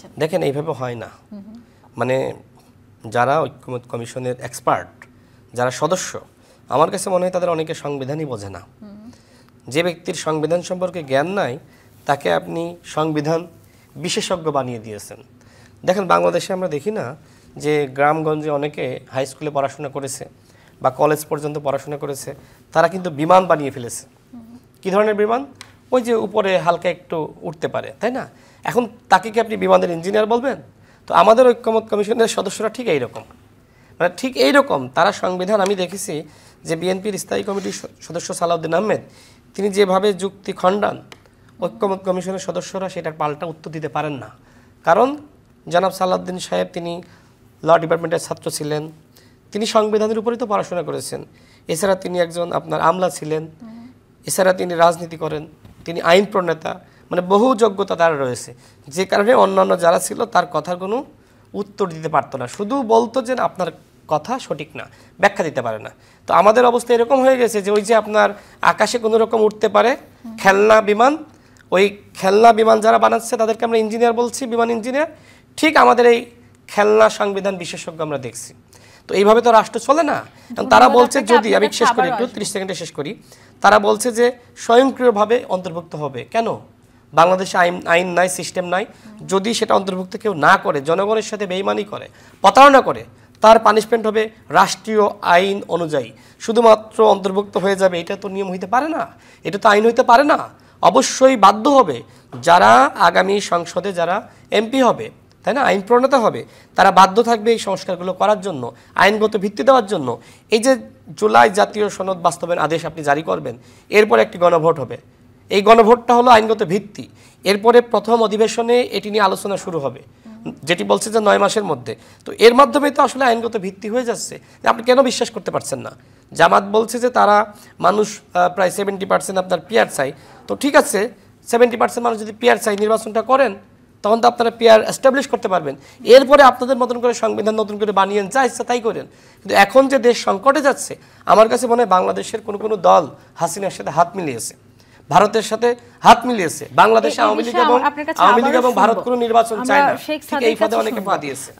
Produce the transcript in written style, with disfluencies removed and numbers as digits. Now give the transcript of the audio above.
চাচ্ছেন? দেখেন এইভাবে হয় না। মানে যারা ঐক্যমত কমিশনের এক্সপার্ট, যারা সদস্য, আমার কাছে মনে হয় তাদের অনেকে সংবিধানই বোঝে না। যে ব্যক্তির সংবিধান সম্পর্কে জ্ঞান নাই তাকে আপনি সংবিধান বিশেষজ্ঞ বানিয়ে দিয়েছেন। দেখেন বাংলাদেশে আমরা দেখি না যে গ্রামগঞ্জে অনেকে হাই স্কুলে পড়াশোনা করেছে বা কলেজ পর্যন্ত পড়াশোনা করেছে, তারা কিন্তু বিমান বানিয়ে ফেলেছে। কী ধরনের বিমান? ওই যে উপরে হালকা একটু উঠতে পারে, তাই না? এখন তাকে কি আপনি বিমানের ইঞ্জিনিয়ার বলবেন? তো আমাদের ঐক্যমত কমিশনের সদস্যরা ঠিক এইরকম, মানে ঠিক এইরকম। তারা সংবিধান, আমি দেখেছি যে বিএনপির স্থায়ী কমিটির সদস্য সালাউদ্দিন আহমেদ, তিনি যেভাবে যুক্তি খণ্ডান, ঐক্যমত কমিশনের সদস্যরা সেটার পাল্টা উত্তর দিতে পারেন না। কারণ জনাব সালাউদ্দিন সাহেব তিনি ল ডিপার্টমেন্টের ছাত্র ছিলেন, তিনি সংবিধানের উপরেই তো পড়াশোনা করেছেন। এছাড়া তিনি একজন আপনার আমলা ছিলেন, এছাড়া তিনি রাজনীতি করেন, তিনি আইন প্রণেতা, মানে বহু যোগ্যতা তার রয়েছে। যে কারণে অন্যান্য যারা ছিল তার কথার কোনো উত্তর দিতে পারতো না, শুধু বলতো যে আপনার কথা সঠিক না, ব্যাখ্যা দিতে পারে না। তো আমাদের অবস্থা এরকম হয়ে গেছে যে ওই যে আপনার আকাশে কোনো রকম উঠতে পারে খেলনা বিমান, ওই খেলনা বিমান যারা বানাচ্ছে তাদেরকে আমরা ইঞ্জিনিয়ার বলছি, বিমান ইঞ্জিনিয়ার। ঠিক আমাদের এই খেলনা সংবিধান বিশেষজ্ঞ আমরা দেখছি। তো এইভাবে তো রাষ্ট্র চলে না। তারা বলছে, যদি আমি শেষ করি, একটু 30 সেকেন্ডে শেষ করি, তারা বলছে যে স্বয়ংক্রিয়ভাবে অন্তর্ভুক্ত হবে। কেন? বাংলাদেশে আইন নাই, সিস্টেম নাই। যদি সেটা অন্তর্ভুক্ত কেউ না করে, জনগণের সাথে বেইমানি করে, প্রতারণা করে, তার পানিশমেন্ট হবে রাষ্ট্রীয় আইন অনুযায়ী। শুধুমাত্র অন্তর্ভুক্ত হয়ে যাবে এটা তো নিয়ম হইতে পারে না, এটা তো আইন হইতে পারে না। অবশ্যই বাধ্য হবে যারা আগামী সংসদে যারা এমপি হবে, তাই না, আইন প্রণেতা হবে, তারা বাধ্য থাকবে এই সংস্কারগুলো করার জন্য, আইনগত ভিত্তি দেওয়ার জন্য। এই যে জুলাই জাতীয় সনদ বাস্তবায়ন আদেশ আপনি জারি করবেন, এরপর একটি গণভোট হবে। এই গণভোটটা হলো আইনগত ভিত্তি। এরপরে প্রথম অধিবেশনে এটি নিয়ে আলোচনা শুরু হবে, যেটি বলছে যে 9 মাসের মধ্যে। তো এর মাধ্যমে তো আসলে আইনগত ভিত্তি হয়ে যাচ্ছে। আপনি কেন বিশ্বাস করতে পারছেন না? জামাত বলছে যে তারা মানুষ প্রায় 70% আপনার পিয়ার চাই। তো ঠিক আছে, 70% মানুষ যদি পিয়ার চাই, নির্বাচনটা করেন, তখন তো আপনারা পিয়ার এস্টাবলিশ করতে পারবেন। এরপরে আপনাদের মতন করে সংবিধান নতুন করে বানিয়ে যা ইচ্ছা তাই করেন। কিন্তু এখন যে দেশ সংকটে যাচ্ছে, আমার কাছে মনে হয় বাংলাদেশের কোনো দল হাসিনার সাথে হাত মিলিয়েছে, ভারতের সাথে হাত মিলিয়েছে। বাংলাদেশে আওয়ামী লীগ এবং ভারত কোনো নির্বাচন চায় না, এই ফাঁদে অনেকে পা দিয়েছে।